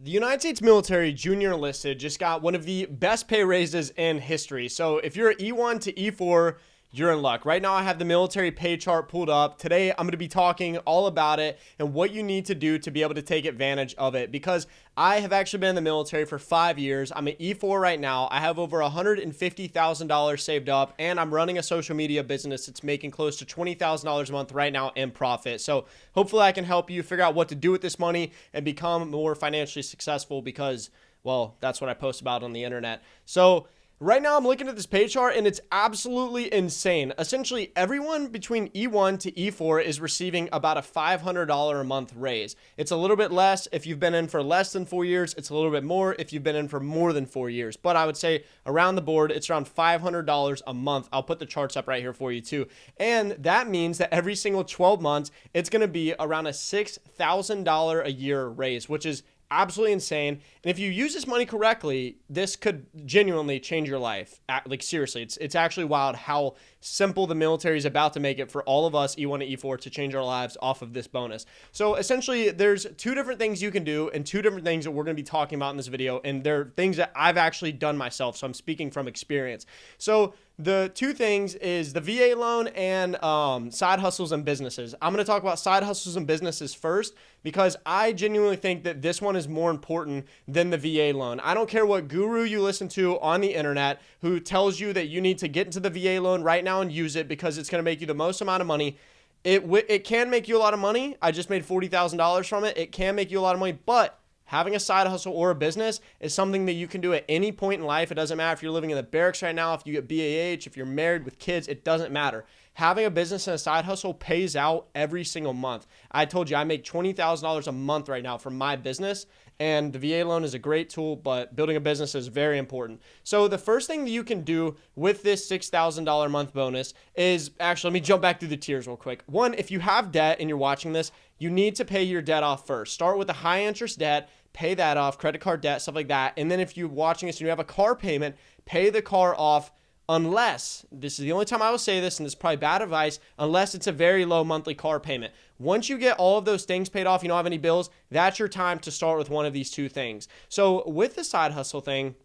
The United States military junior enlisted just got one of the best pay raises in history. So if you're E1 to E4, you're in luck. Right now, I have the military pay chart pulled up. Today, I'm going to be talking all about it and what you need to do to be able to take advantage of it, because I have actually been in the military for 5 years. I'm an E4 right now. I have over $150,000 saved up, and I'm running a social media business that's making close to $20,000 a month right now in profit. So hopefully I can help you figure out what to do with this money and become more financially successful, because, well, that's what I post about on the internet. So right now, I'm looking at this pay chart, and it's absolutely insane. Essentially, everyone between E1 to E4 is receiving about a $500 a month raise. It's a little bit less if you've been in for less than 4 years. It's a little bit more if you've been in for more than 4 years. But I would say around the board, it's around $500 a month. I'll put the charts up right here for you too. And that means that every single 12 months, it's going to be around a $6,000 a year raise, which is absolutely insane. And if you use this money correctly, this could genuinely change your life. Like, seriously, it's actually wild how simple the military is about to make it for all of us E1 to E4 to change our lives off of this bonus. So essentially, there's two different things you can do and two different things that we're going to be talking about in this video. And they're things that I've actually done myself. So I'm speaking from experience. So the two things is the VA loan and side hustles and businesses. I'm going to talk about side hustles and businesses first, because I genuinely think that this one is more important than the VA loan. I don't care what guru you listen to on the internet who tells you that you need to get into the VA loan right now and use it because it's going to make you the most amount of money. It can make you a lot of money. I just made $40,000 from it. It can make you a lot of money, but having a side hustle or a business is something that you can do at any point in life. It doesn't matter if you're living in the barracks right now, if you get BAH, if you're married with kids, it doesn't matter. Having a business and a side hustle pays out every single month. I told you I make $20,000 a month right now from my business, and the VA loan is a great tool, but building a business is very important. So the first thing that you can do with this $6,000 a month bonus is, actually, let me jump back through the tiers real quick. One, if you have debt and you're watching this, you need to pay your debt off first. Start with a high interest debt, pay that off, credit card debt, stuff like that. And then if you're watching this and you have a car payment, pay the car off, unless, this is the only time I will say this, and this is probably bad advice, unless it's a very low monthly car payment. Once you get all of those things paid off, you don't have any bills, that's your time to start with one of these two things. So with the side hustle thing,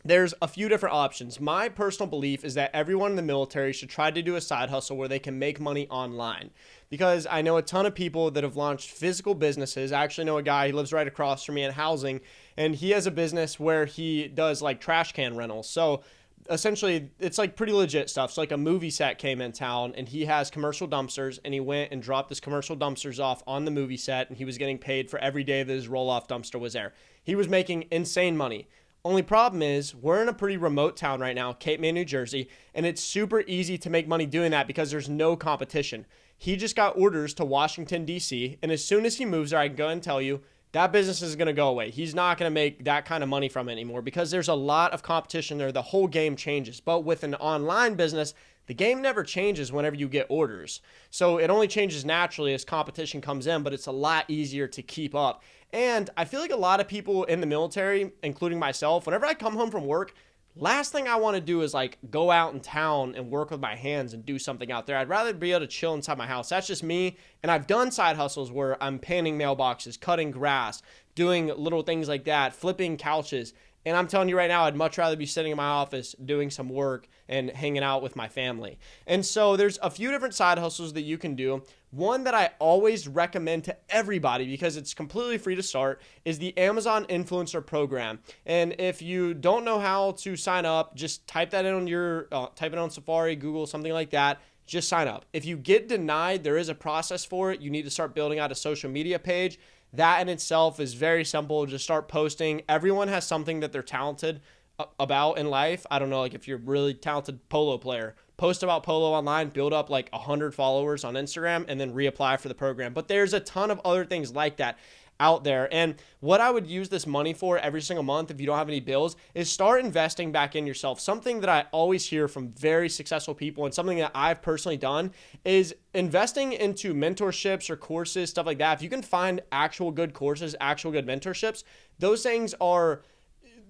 there's a few different options. My personal belief is that everyone in the military should try to do a side hustle where they can make money online, because I know a ton of people that have launched physical businesses. I actually know a guy, he lives right across from me in housing, and he has a business where he does like trash can rentals. So essentially, it's like pretty legit stuff. So like a movie set came in town, and he has commercial dumpsters, and he went and dropped his commercial dumpsters off on the movie set, and he was getting paid for every day that his roll-off dumpster was there. He was making insane money. Only problem is we're in a pretty remote town right now, Cape May, New Jersey, and it's super easy to make money doing that because there's no competition. He just got orders to Washington, D.C., and as soon as he moves there, I can go and tell you, that business is going to go away. He's not going to make that kind of money from it anymore because there's a lot of competition there. The whole game changes. But with an online business, the game never changes whenever you get orders. So it only changes naturally as competition comes in, but it's a lot easier to keep up. And I feel like a lot of people in the military, including myself, whenever I come home from work, last thing I want to do is like go out in town and work with my hands and do something out there. I'd rather be able to chill inside my house. That's just me. And I've done side hustles where I'm painting mailboxes, cutting grass, doing little things like that, flipping couches. And I'm telling you right now, I'd much rather be sitting in my office doing some work and hanging out with my family. And so there's a few different side hustles that you can do. One that I always recommend to everybody, because it's completely free to start, is the Amazon Influencer Program. And if you don't know how to sign up, just type that in on type it on Safari, Google, something like that. Just sign up. If you get denied, there is a process for it. You need to start building out a social media page. That in itself is very simple. Just start posting. Everyone has something that they're talented about in life. I don't know, like if you're a really talented polo player, post about polo online, build up like 100 followers on Instagram, and then reapply for the program. But there's a ton of other things like that out there. And what I would use this money for every single month, if you don't have any bills, is start investing back in yourself. Something that I always hear from very successful people, and something that I've personally done, is investing into mentorships or courses, stuff like that. If you can find actual good courses, actual good mentorships, those things are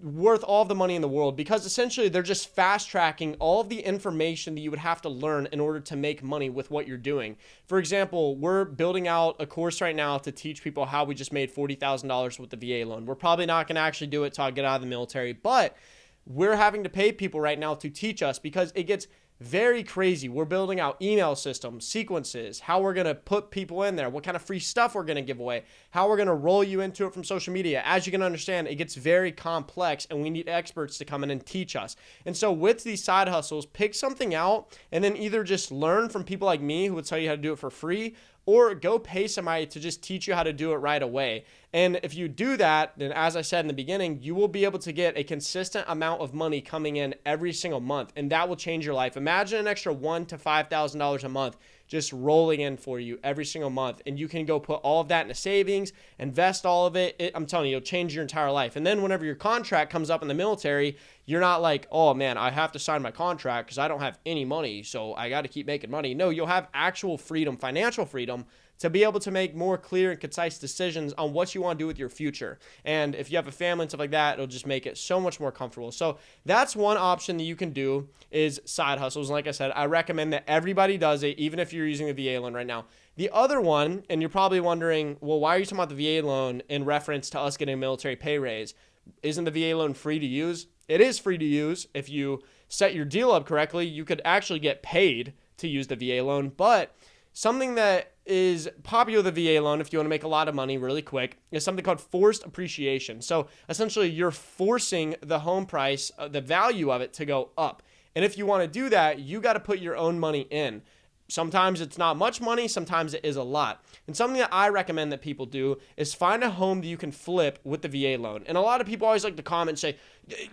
worth all of the money in the world, because essentially they're just fast tracking all of the information that you would have to learn in order to make money with what you're doing. For example, we're building out a course right now to teach people how we just made $40,000 with the VA loan. We're probably not going to actually do it till I get out of the military, but we're having to pay people right now to teach us because it gets very crazy. We're building out email systems, sequences, how we're going to put people in there, what kind of free stuff we're going to give away, how we're going to roll you into it from social media. As you can understand, it gets very complex and we need experts to come in and teach us. And so with these side hustles, pick something out and then either just learn from people like me who would tell you how to do it for free, or go pay somebody to just teach you how to do it right away. And if you do that, then as I said in the beginning, you will be able to get a consistent amount of money coming in every single month, and that will change your life. Imagine an extra $1,000 to $5,000 a month just rolling in for you every single month, and you can go put all of that into savings, invest all of it. I'm telling you, it'll change your entire life. And then whenever your contract comes up in the military, you're not like, oh man, I have to sign my contract because I don't have any money, so I got to keep making money. No, you'll have actual freedom, financial freedom, to be able to make more clear and concise decisions on what you want to do with your future. And if you have a family and stuff like that, it'll just make it so much more comfortable. So that's one option that you can do, is side hustles. And like I said, I recommend that everybody does it, even if you're using a VA loan right now. The other one, and you're probably wondering, well, why are you talking about the VA loan in reference to us getting a military pay raise? Isn't the VA loan free to use? It is free to use. If you set your deal up correctly, you could actually get paid to use the VA loan. But something that is popular with the VA loan, if you want to make a lot of money really quick, is something called forced appreciation. So essentially, you're forcing the home price, the value of it, to go up. And if you want to do that, you got to put your own money in. Sometimes it's not much money, sometimes it is a lot. And something that I recommend that people do is find a home that you can flip with the VA loan. And a lot of people always like to comment and say,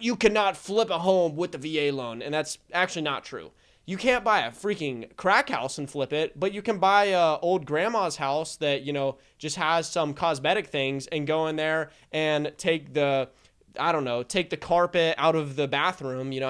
you cannot flip a home with the VA loan. And that's actually not true. You can't buy a freaking crack house and flip it, but you can buy a old grandma's house that, just has some cosmetic things, and go in there and take the carpet out of the bathroom. You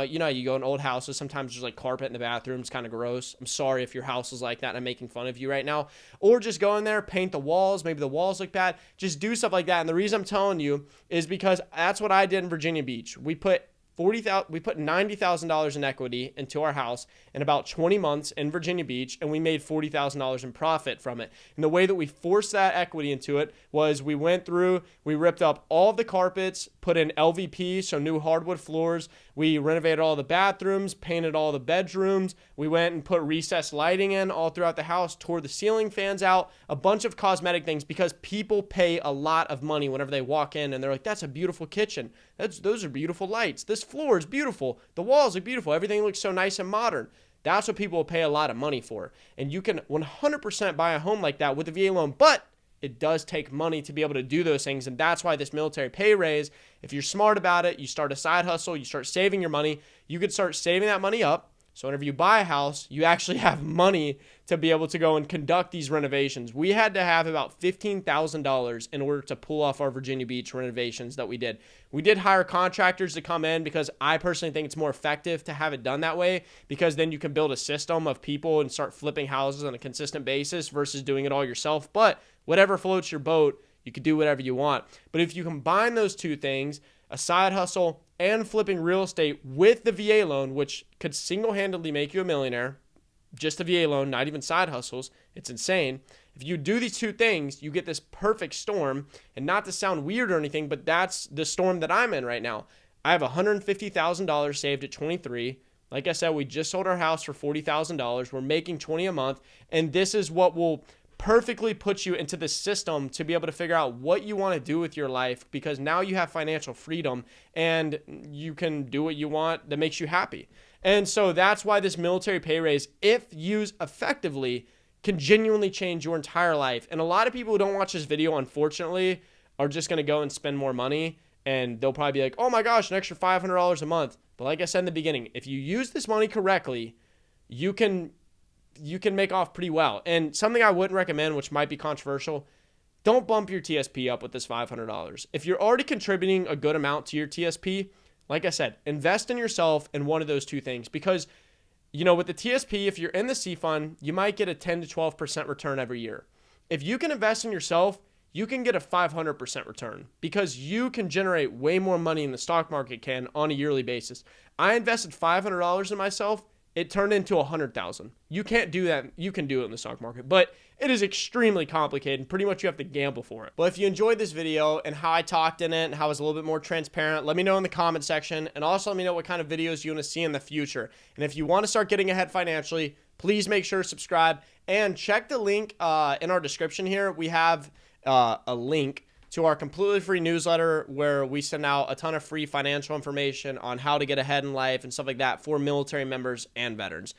go in old houses, sometimes there's like carpet in the bathroom. It's kind of gross. I'm sorry if your house is like that and I'm making fun of you right now. Or just go in there, paint the walls. Maybe the walls look bad. Just do stuff like that. And the reason I'm telling you is because that's what I did in Virginia Beach. We put $90,000 in equity into our house in about 20 months in Virginia Beach, and we made $40,000 in profit from it. And the way that we forced that equity into it was we went through, we ripped up all of the carpets, put in LVP, so new hardwood floors. We renovated all the bathrooms, painted all the bedrooms. We went and put recessed lighting in all throughout the house, tore the ceiling fans out, a bunch of cosmetic things, because people pay a lot of money whenever they walk in and they're like, that's a beautiful kitchen. Those are beautiful lights. This floor is beautiful. The walls are beautiful. Everything looks so nice and modern. That's what people will pay a lot of money for. And you can 100% buy a home like that with a VA loan, but it does take money to be able to do those things. And that's why this military pay raise, if you're smart about it, you start a side hustle, you start saving your money, you could start saving that money up. So whenever you buy a house, you actually have money to be able to go and conduct these renovations. We had to have about $15,000 in order to pull off our Virginia Beach renovations that we did. We did hire contractors to come in because I personally think it's more effective to have it done that way, because then you can build a system of people and start flipping houses on a consistent basis versus doing it all yourself. But whatever floats your boat, you can do whatever you want. But if you combine those two things, a side hustle and flipping real estate with the VA loan, which could single-handedly make you a millionaire, just the VA loan, not even side hustles, it's insane. If you do these two things, you get this perfect storm. And not to sound weird or anything, but that's the storm that I'm in right now. I have $150,000 saved at 23. Like I said, we just sold our house for $40,000. We're making $20 a month. And this is what will perfectly put you into the system to be able to figure out what you want to do with your life, because now you have financial freedom and you can do what you want that makes you happy. And so that's why this military pay raise, if used effectively, can genuinely change your entire life. And a lot of people who don't watch this video, unfortunately, are just going to go and spend more money, and they'll probably be like, oh my gosh, an extra $500 a month. But like I said in the beginning, if you use this money correctly, you can make off pretty well. And something I wouldn't recommend, which might be controversial, don't bump your TSP up with this $500. If you're already contributing a good amount to your TSP, like I said, invest in yourself in one of those two things. Because, with the TSP, if you're in the C fund, you might get a 10 to 12% return every year. If you can invest in yourself, you can get a 500% return because you can generate way more money than the stock market can on a yearly basis. I invested $500 in myself. It turned into 100,000. You can't do that. You can do it in the stock market, but it is extremely complicated and pretty much you have to gamble for it. But if you enjoyed this video and how I talked in it and how I was a little bit more transparent, let me know in the comment section, and also let me know what kind of videos you want to see in the future. And if you want to start getting ahead financially, please make sure to subscribe and check the link in our description here. We have a link to our completely free newsletter where we send out a ton of free financial information on how to get ahead in life and stuff like that for military members and veterans.